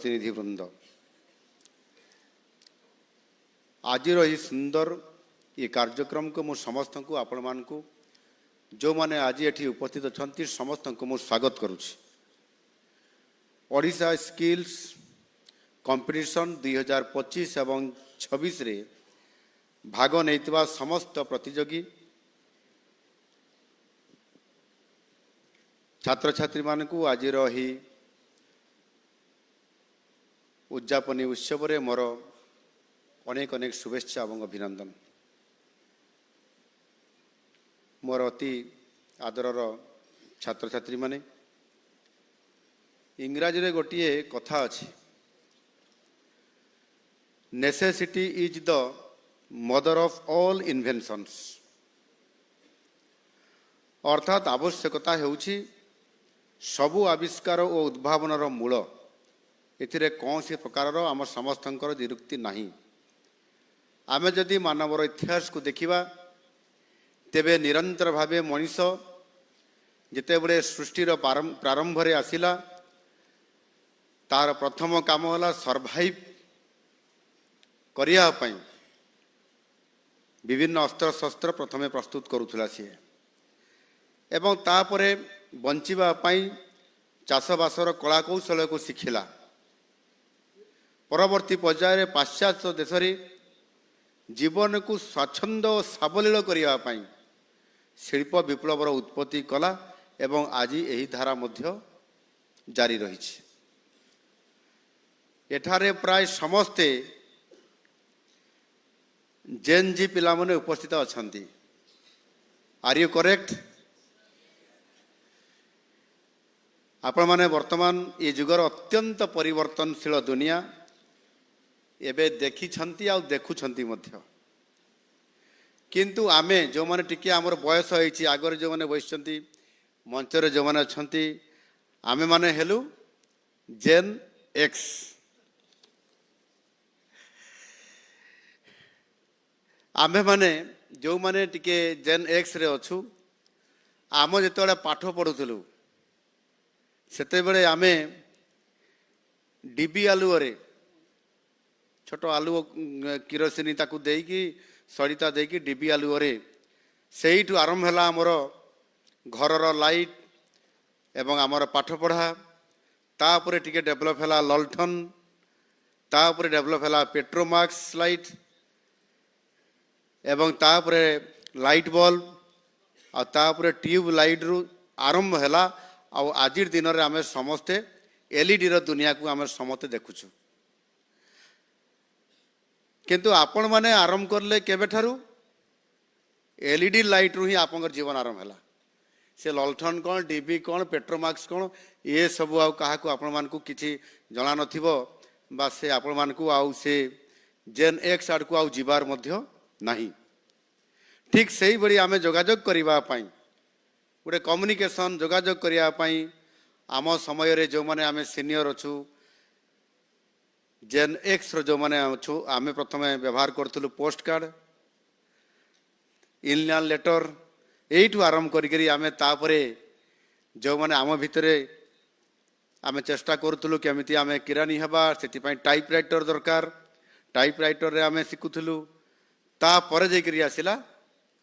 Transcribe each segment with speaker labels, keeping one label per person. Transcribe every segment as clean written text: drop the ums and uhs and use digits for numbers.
Speaker 1: प्रतिनिधिवृंद आज यही सुंदर ये कार्यक्रम को मु समस्त को आपण मान को जो माने आज ये उपस्थित अच्छा समस्त को मु स्वागत करुछि। ओडिशा स्किल्स कंपटीशन 2025 एवं 26 रे भाग नैतिबा समस्त प्रतियोगी छात्र छात्री मान को आज रही उद्यापनी उत्सव रे मोर अनेक अनेक शुभेच्छा और अभिनंदन। मोर अति आदरर छात्र छात्री माने इंग्राजी रे गोटे कथा अछि, necessity is the mother of all inventions. अर्थात आवश्यकता हेउछि सबु आविष्कार और उद्भावनर मूल। एथिरे कौन सी प्रकार आम समस्तंकर निरुक्ति नहीं। आमे जदि मानवर इतिहास को देखिबा तेबे निरंतर भावे मनीष जितेबले सृष्टिर प्रारंभ रे आसिला तार प्रथम काम होला सर्वाइव करिया पई विभिन्न अस्त्र शस्त्र प्रथमे प्रस्तुत करुथुला सी एवं तापरे बंचिबा पई चाषबासर कला कौशल को शिखिला। परवर्ती पर्याय पाश्चात्य देश रे जीवन को स्वच्छंद और सावलील करिया पई शिल्प विप्लवर उत्पत्ति कला एवं आज यही धारा मध्य जारी रही। एठारे प्राय समस्ते जेन जी पिला माने उपस्थित अछंती। Are you correct? आपण माने वर्तमान ये जुगर अत्यंत परिवर्तनशील दुनिया एबे देखी छंती आ देखु छंती मध्य। किंतु आमे जो माने टिके हमर बयस होईची आगर जो माने बसचंती मंच रे जो माने अछंती आमे माने हेलु जेन एक्स। आमे माने जो माने टिके जेन एक्स रे अछु आम जेतबेले पाठ पढुथलु सेते बेले आमे डीबी आलुओ रे छोट आलुओ किरोसिनी ताकू देकी सड़िता देकी डीबी आलुओ रे सेइठु आरंभ है आमर घरर लाइट एवं आमर पाठ पढ़ा तापर टिके डेभलप है ललठन तापर डेभलप है पेट्रोमाक्स लाइट एवं तापर लाइट बल्ब आ तापर ट्यूब लाइट रु आरंभ है आज दिन में आम समस्ते एलईडी रो दुनिया को आम समस्ते देखुछु। किंतु आपण माने आरंभ करले केबे ठारू एलईडी लाइट रु ही आपनकर जीवन आरंभ हैला। से ललठन कौन डीबी कौन पेट्रोमाक्स कौन ये सब आउ काहाकू आपण मानकू किछि जणा नथिबो बा से आपण मानकू आउ से जेन एक्स आड़ को आउ जीवार मध्य नाही। ठीक सही बड़ी आमे जोगाजोग करिबा पई गोटे कम्युनिकेशन जोगाजोग करिया पई आम समय रे जो माने आमे सीनियर अछु जेन एक्स रो जो माने अछु आमे प्रथमे व्यवहार करथुलु पोस्ट कार्ड इनलाइन लेटर एइठु आरंभ करी आमे तापरे जो माने आम भितरे आमे चेष्टा करथुलु केमिति आमे किरानी हेबा सेति पई टाइपराइटर दरकार। टाइपराइटर रे आमे सिखुथुलु तापरे जे करी आसिला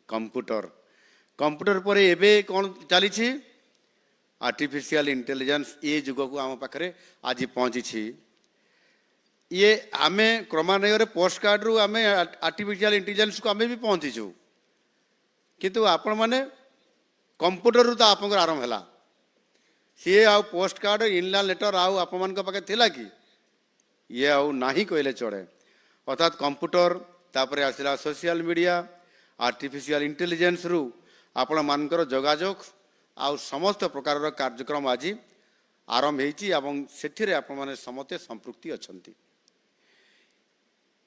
Speaker 1: कंप्यूटर। कंप्यूटर पर एबे कौन चली आर्टिफिशियल इंटेलिजेंस ये जुग को आम पाखे आज पहुँची। ये आमे क्रमान्वय पोस्ट कार्ड रु आमे आर्टिफिशियल इंटेलिजेंस को आमे भी पहुँचीचु किंतु आपण माने कंप्यूटर रु तो आप आरंभ है सी आउ पोस्ट कार्ड इनलाइन लेटर आउ आप पाखे थिला कि ये आउ नाही कहले चढ़े। अर्थात कंप्यूटर तापर आसला सोशल मीडिया आर्टिफिशियल इंटेलिजेंस रु आपण मानकर जोगाजोग आउ समस्त प्रकार कार्यक्रम आज आरंभ होती से आपण माने समस्ते संपृक्ति अछंती।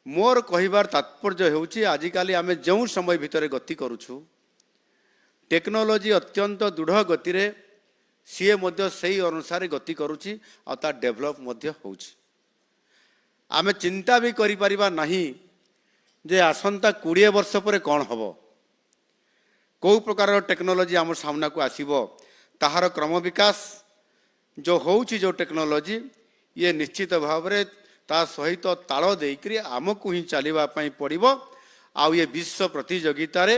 Speaker 1: मोर कहिबार तात्पर्य हेउची आजिकाली आमे जो समय भितर गति करुछु टेक्नोलोजी अत्यंत दृढ़ गति रे सीए मध्य सही अनुसार गति करुची आ ता डेभलप मध्य होउची। आमे चिंता भी करि परिबा नाही जे आसंता 20 वर्ष पर कौन हबो कौ प्रकार टेक्नोलोजी आम सामना को आसीबो ताहार क्रम विकास जो होउची जो टेक्नोलोजी ये निश्चित भाव में ता सहित ताल देकरी आमको ही चलवा पड़ो। आउ ये विश्व प्रतियोगिता रे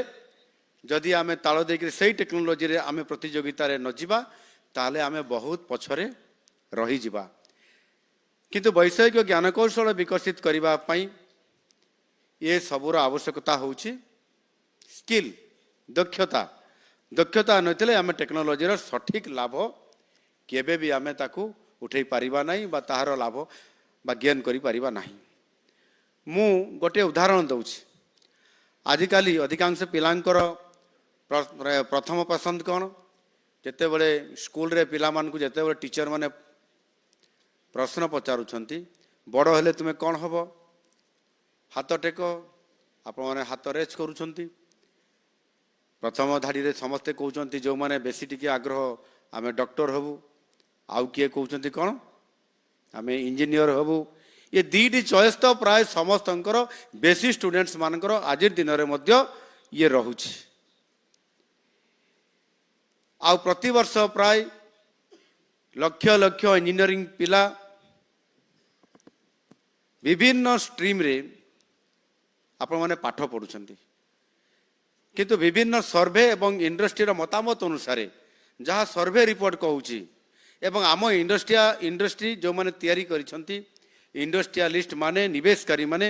Speaker 1: जदि आम ताल देकरी से टेक्नोलोजी रे आम प्रतियोगिता रे न जिबा ताले आम बहुत पछरे रही जिबा। किंतु वैषयिक ज्ञानकौशल विकसित करने ये सबूर आवश्यकता होची स्किल दक्षता। दक्षता नथिले आम टेक्नोलोजी रो सठिक लाभ केबे भी आम ताकू उठे पारिबा नहीं बा ताहार लाभ बा ज्ञान करि पारिबा नहीं। मु गोटे उदाहरण दउछि। आजिकाली अधिकांश पिलांकर प्रथम पसंद कौन जेते बड़े स्कूल रे पिला मान को जेते बड़े टीचर माने प्रश्न पचारुछंती बड़ हेले तुमे कौन हबो हाथ टेक आपण माने हाथ रेच करूछंती। प्रथम धाड़ी रे समस्ते कहउछंती जो माने बेसी टिके आग्रह आमे डॉक्टर हबु आउ किए कहउछंती कौन आमे इंजीनियर हबु। ये दीटी चॉइस तो प्राय समस्तंकर बेसी स्टूडेंट्स मानकर आज दिन रे मध्य ये रहुछि। आउ प्रति वर्ष प्राय लक्ष लक्ष इंजीनियरिंग पिला विभिन्न स्ट्रीम रे आपण माने पाठ पढुछंती। किंतु विभिन्न सर्वे एवं इंडस्ट्री मतामत अनुसार जहाँ सर्वे रिपोर्ट कहूँ एवं आम इंडस्ट्री जो माने तैयारी करिसंती इंडस्ट्रियलिस्ट माने निवेशकारी माने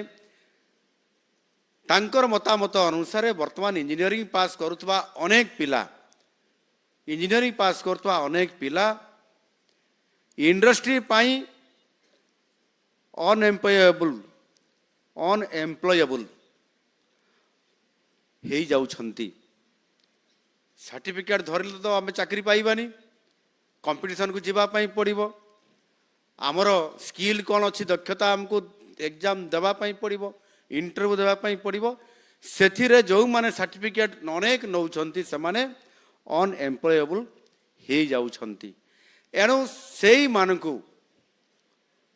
Speaker 1: तांकर मतामत अनुसार वर्तमान इंजीनियरिंग पास करुवा अनेक पिला इंजीनियरिंग पास करुवा अनेक पिला इंडस्ट्री पाई अनएम्प्लॉयबल हे जाउछंती। सर्टिफिकेट धरले तो आम चाकरी पाइबानी कंपटीशन को जीवा पाई पड़िबो। आमर स्किल कौन अच्छी दक्षता आमको एग्जाम देवाई पड़ो इंटरव्यू देवाई पड़ो। से जो माने सर्टिफिकेट अनेक नौछंती से माने अनएम्प्लॉयबल हो जाउछंती। एणु से मानकु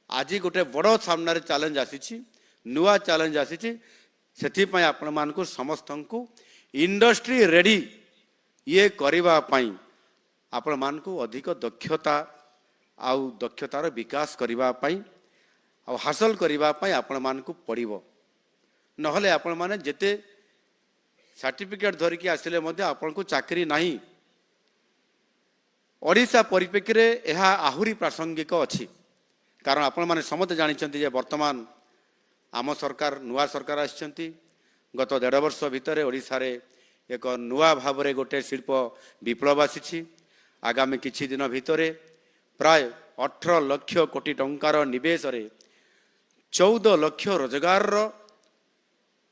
Speaker 1: आज गोटे बड़ सामने चैलेंज आसी नुआ चैलेंज आसी से आपण मानकु समस्त को इंडस्ट्री रेडी ये करबा पई आपण मानकु अधिक दक्षता आउ दक्षतार विकास करबा पई आउ हासिल करबा पई आपण मानकु पड़िबो। नहले आपण माने जेते सर्टिफिकेट धरिकी आसिले मध्य आपण को चाकरी नाही। ओडिशा परिप्रेक्षी रे एहा आहुरी प्रासंगिक अछि कारण आपण माने समस्त जानिछंती जे वर्तमान आम सरकार नुआ सरकार आछंती। गत 1.5 वर्ष भितर ओडिशा रे एक नुआ भाव रे गोटे शिल्प विप्लव आसी। आगामी किछि दिन भितरे प्राय 18 लाख कोटी टंकार निवेश रे 14 लाख रोजगार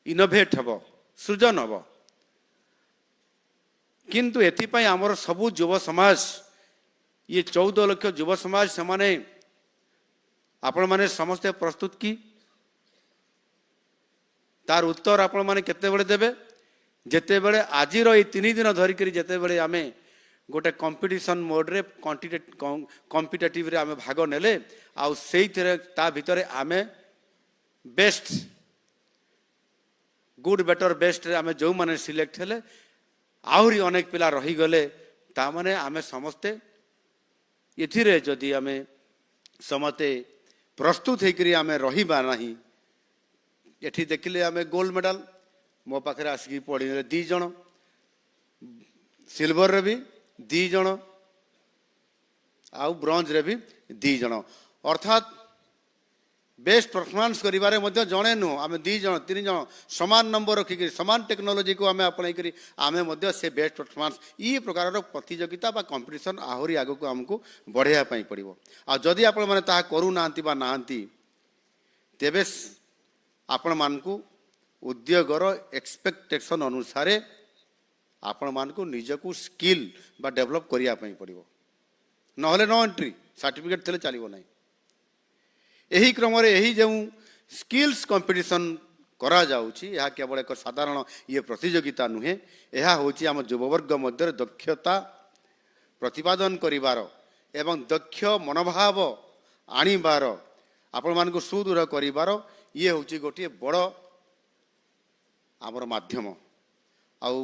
Speaker 1: इनोवेट हबो सृजन हबो। किंतु एथिपाई आमर सबु युव समाज ये 14 लाख युव समाज से माने आपण माने समस्त प्रस्तुत की तार उत्तर आपण माने केते बेले देबे जेते बेले आज रो 3 दिन धरिकरी जेते बेले आमे गोटे कंपटीशन मोड रे कॉम्पिटिटिव रे आमे भाग नेले आउ सेई ता भितरे आमे बेस्ट गुड बेटर बेस्ट रे आमे जो माने सिलेक्ट हेले आहुरी अनेक पिला रही गले ता माने आमे समस्ते एथिरे जदि आमे समते प्रस्तुत होकर आम रहीबा नहीं। एठी देखिले आम गोल्ड मेडल मो पाखे आसिक पढ़ी 2 जन सिल्वर रे भी 2 जन आउ ब्रोंज रे भी 2 जन अर्थात बेस्ट परफॉर्मेंस करिबारे मध्य जणे नु आम 2 जन 3 जन समान नंबर रखिक समान टेक्नोलोजी को आम अपनाई करी आम मध्य से बेस्ट परफॉर्मेंस ये प्रकार प्रतियोगिता बा कंपटीशन आहुरी आगो को हमको बढ़ाया पई पड़िबो। आ जदि आपण माने ता करू नांती बा नांती तेबे आपण मानकु उद्योगर एक्सपेक्टेशन अनुसार आपण मानकु निजकु स्किल बा डेवलप करिया पई पड़िबो। नहले नो एंट्री सर्टिफिकेट थले चलिबो नाही। एही क्रम रे एही जो स्किल्स कंपटीशन करा जाउची यह केवल एक साधारण ये प्रतियोगिता नुहे यह होची आम युववर्ग मध्य दक्षता प्रतिपादन करिवार एवं दक्ष मनोभाव आनिबार आपण मानकु सुदूर करिवार ये होची गोटे बड़ आमर माध्यम आउ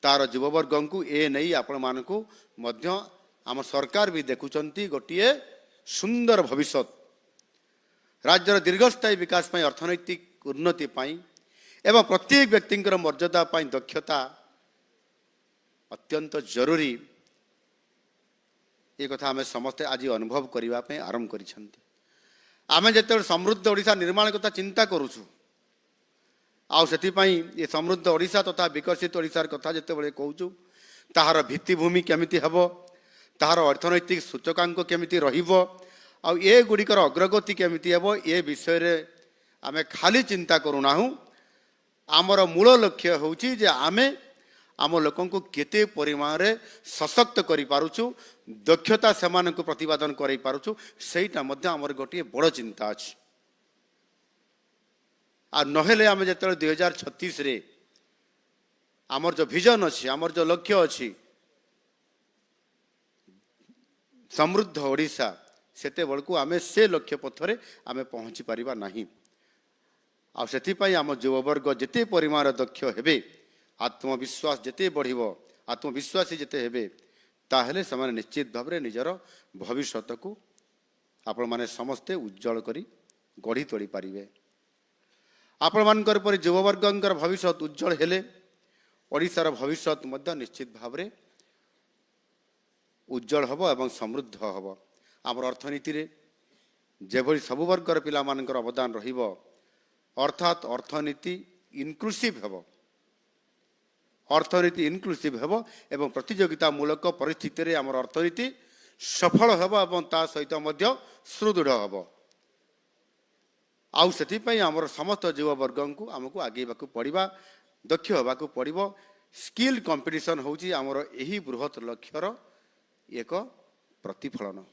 Speaker 1: तार युववर्ग को ए नहीं आपण मानकु मध्य आम सरकार भी देखुचंती गोटे सुंदर भविष्य राज्यर दीर्घस्थायी विकास ପାଇଁ अर्थनैतिक उन्नति ପାଇଁ एवं प्रत्येक व्यक्तिଙ୍କର मर्यादा ପାଇଁ दक्षता अत्यंत जरूरी ये कथा आम समस्ते आज अनुभव करने आरंभ कर आम जो समृद्ध ओडिशा निर्माण कथा चिंता करुचु ये समृद्ध ओडिशा तथा विकसित ओडिशार कथा जिते कहूँ ताहार भित्तिभूमि केमिति हेब ताहार अर्थनैतिक सूचकांक केमिति रहिबो आ ये गुड़िकर अग्रगति केमिति हेब ये विषय रे आमे खाली चिंता करूना आमर मूल लक्ष्य होउची जे आमे आम लोकन को केते परिमाण रे सशक्त करि पारुछु दक्षता समान को प्रतिपादन करि पारुछु सेटा मध्य आमर गोटे बड़ चिंता अछि आ नहेले आमे जेतले 2036 रे आमर जो विजन अच्छी आमर जो लक्ष्य अच्छी समृद्ध ओडिशा सेते बळकु आमे से लक्ष्य पथरे आमे पहुँची पारिबा नाही आ सेतिपई आम युववर्ग जेते परिमाण दक्ष हेबे आत्मविश्वास जेते बढ़िबो आत्मविश्वासी जेते हेबे ताहेले समान निश्चित भाव निजर भविष्यत को आपण माने समस्ते उज्जवल करी गढ़ी तोड़ी पारिबे आपण मानकर पर युववर्गंकर भविष्य उज्जवल हेले ओडिशार भविष्य मध्य निश्चित भाव उज्जवल हम एवं समृद्ध हम आमर अर्थनीति रे जेभली सबु वर्गर पिला मानकर अवदान रहिबो अर्थात अर्थनीति इनक्लूसिव हेब अर्थनीति इनक्लूसिव हेब एवं प्रतियोगितामूलक परिस्थिति रे आमर अर्थनीति सफल हेब एवं ता सहित मध्य सुदृढ़ हेब आउ सेतिपई आमर समस्त युववर्ग को आमको आगेबाकू पड़िबा दक्ष होबाकू पड़िबो स्किल कंपटीशन होउची आमर एही बृहत लक्ष्यर एक प्रतिफलन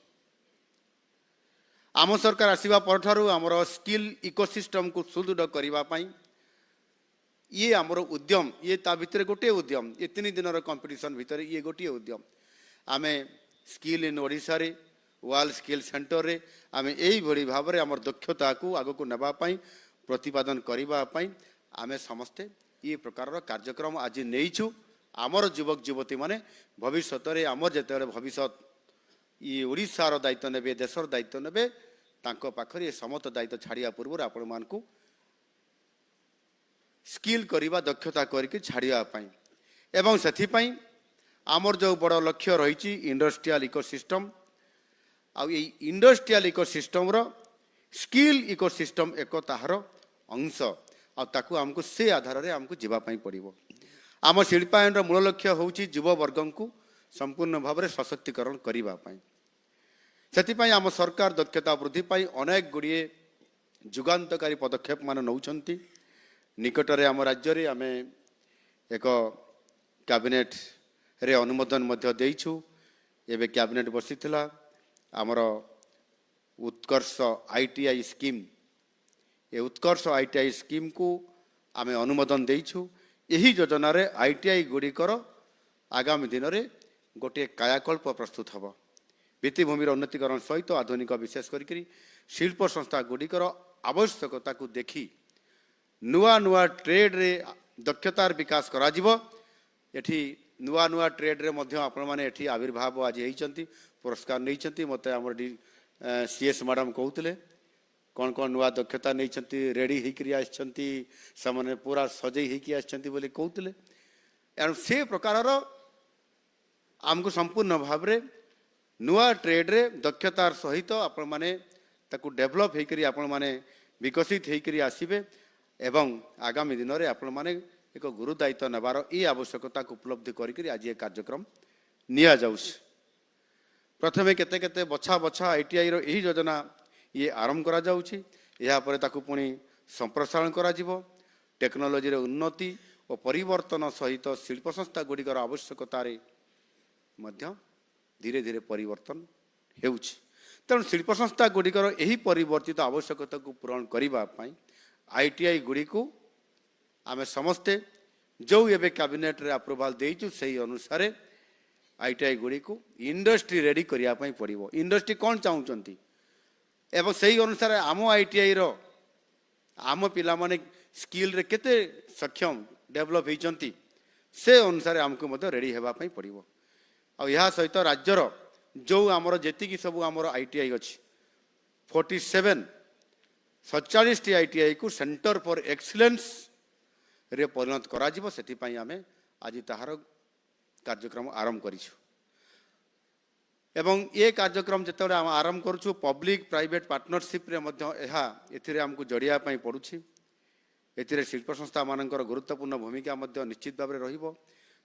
Speaker 1: आम सरकार आसीबा परठारु आमर स्किल इकोसिस्टम को सुदृढ़ करिबा पई ये आमर उद्यम ये ता भितर गोटे उद्यम ये 3 दिन कंपटीशन भितर ये गोटे उद्यम आमे स्किल इन ओडिशा रे वर्ल्ड स्किल सेंटर रे आमे एही भली भाव रे आमर दक्षता को आगो को नेबा पई प्रतिपादन करिबा पई आमे समस्ते ये प्रकार कार्यक्रम आज नहीं आमर युवक युवती माने भविष्य रे आमर जेते भविष्य ये ओडिशार दायित्व नेबे देशर दायित्व नेबे तांको पाखरे ये समस्त दायित्व छाड़िया पूर्व आपण मानकू स्किल करिबा दक्षता करके छाड़िया पई एवं सेथि पई आमर जो बड़ लक्ष्य रही इंडस्ट्रियल इकोसिस्टम आ इंडस्ट्रियल इकोसिस्टम रो स्किल इकोसिस्टम एक ताहार अंश आकु आमको से आधार रे आमको जीवा पई पड़िबो आम शिल्पायन मूल लक्ष्य होउची युवा वर्ग को संपूर्ण भाव में सशक्तिकरण करिबा पई सेतिपई आम सरकार दक्षता वृद्धि पई अनेक गुड़िए जुगान्तकारी पदक्षेप मान नौछंती निकटरे आम राज्य रे आमे एक कैबिनेट रे अनुमोदन मध्य देइछु एबे कैबिनेट बसिथिला आमर उत्कर्ष आईटीआई स्कीम ये उत्कर्ष आईटीआई स्कीम को आमे अनुमोदन देइछु यही योजना रे आईटीआई गुड़िकर आगामी दिन में गोटे कायाकल्प प्रस्तुत हम भित्तिभूमिर उन्नतीकरण सहित आधुनिक विशेष करी शिल्प संस्था गुड़िकर आवश्यकता को देखी नुआ नुआ ट्रेड रे दक्षतार विकास करा जिवो एठी नुआ नुआ ट्रेड रे मध्य आपण माने एठी आविर्भाव आज होइचंती पुरस्कार नहीं मत आम सीएस मैडम कहते कौन कौन नुआ दक्षता नहीं रेडी होकर पूरा सजई होकर कहते एणु से प्रकार आमको संपूर्ण भाव में नुआ ट्रेड रे दक्षतार सहित आपण माने ताकू डेभलप होकर आपण माने विकसित होकर आसबे एवं आगामी दिन में आपण माने एक गुरु दायित्व नेबार ये आवश्यकता को उपलब्धि करी आज ये कार्यक्रम निया जाउछ प्रथमे केते केते बछा बछा आईटीआई रो यही योजना ये आरंभ करा जाउछि या परे ताकू पुणी संप्रसारण करा जिवो टेक्नोलोजी रे उन्नति और परिवर्तन सहित शिल्प संस्था गुड़िकर आवश्यकता रे मध्य धीरे धीरे परिवर्तन हेउछि तेणु शिल्प संस्था गुड़िकर यही परिवर्तित आवश्यकता को पूरण करिबा पई आईटीआई गुड़ी को आमे समस्ते जो एबे कैबिनेट रे अप्रूवल देइछु सही अनुसार आईटीआई गुड़ी को इंडस्ट्री रेडी करिया पई पड़िबो इंडस्ट्री कौन चाहूचंती एवं सही अनुसार आम आईटीआई रो आम पिला माने स्किल रे केते सक्षम डेवलप होइचंती से अनुसार आमको मते रेडी हेबा पई पड़िबो आ यहा सहित राज्यर जो आमर जेतिकी सब आमर आईटीआई अछि 47 47ଟି ITI को सेंटर फॉर एक्सीलेंस रे परिणत करा जिवो सेति आमे आज ताहार कार्यक्रम आरंभ करिछु एवं ये कार्यक्रम जिते आम आरंभ करूँ पब्लिक प्राइवेट पार्टनरशिप रे मध्य एहा एथिरे हमकु जड़िया पई पड़ुछि एथिरे शिल्प संस्था मानकर गुरुत्वपूर्ण भूमिका मध्य निश्चित भाव में रहिबो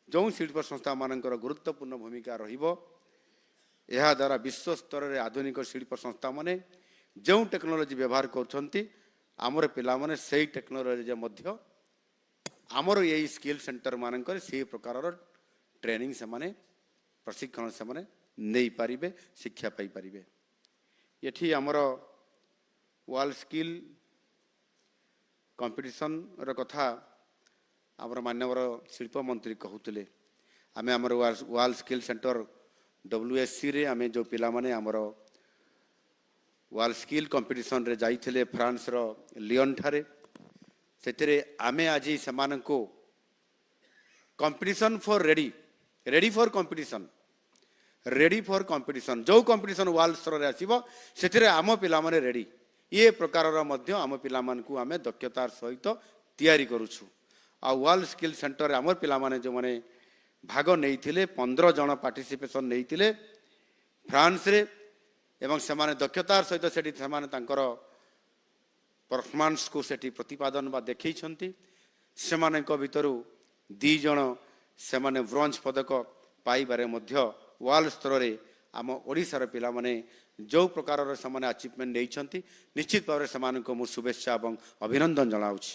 Speaker 1: जो शिल्प संस्था मानकर गुरुत्वपूर्ण भूमिका रहिबो एहा द्वारा विश्व स्तर रे आधुनिक शिल्प संस्था माने जो टेक्नोलोजी व्यवहार करछंती आमर पिला माने सेही टेक्नोलोजी मध्य आमर यही स्किल सेंटर मानकर से प्रकार ट्रेनिंग से माने प्रशिक्षण से माने नहीं पारिबे शिक्षा पाई पारिबे एठी आमर वर्ल्ड स्किल कंपटीशन र कथा आमर मान्यवर शिल्प मंत्री कहूतले आमे आमर वर्ल्ड स्किल सेंटर WSC रे आमे जो पिला माने आमर वर्ल्ड स्किल कंपटीशन रे जाइथिले फ्रांस रो लियोन ठारे सेतिरे आमे आजी समान को competition for ready for competition जो कंपटीशन वर्ल्ड स्तर रे आसीबो सेतिरे आम पिला माने रेडी ये प्रकार मध्य आम पिला मानकु आमे दक्षतार सहित तैयारी करूछु आ वर्ल्ड स्किल सेंटर आम पिला माने जो माने भाग नहीं 15 जन पार्टिसिपेशन नहीं फ्रांस रे एवं सेमाने दक्षतार सहित सेठी सेमाने तांकर परफॉर्मेंस को सेठी प्रतिपादन बा देखै छंती सेमाने को भितरु 2 जन सेमाने ब्रोंज पदक पाइबारे मध्य वर्ल्ड स्तर रे आम ओडिसा पिला माने जो प्रकार सेमाने अचीवमेंट नहीं निश्चित भाव में सेमाने को मु शुभेच्छा और अभिनंदन जनाउछि।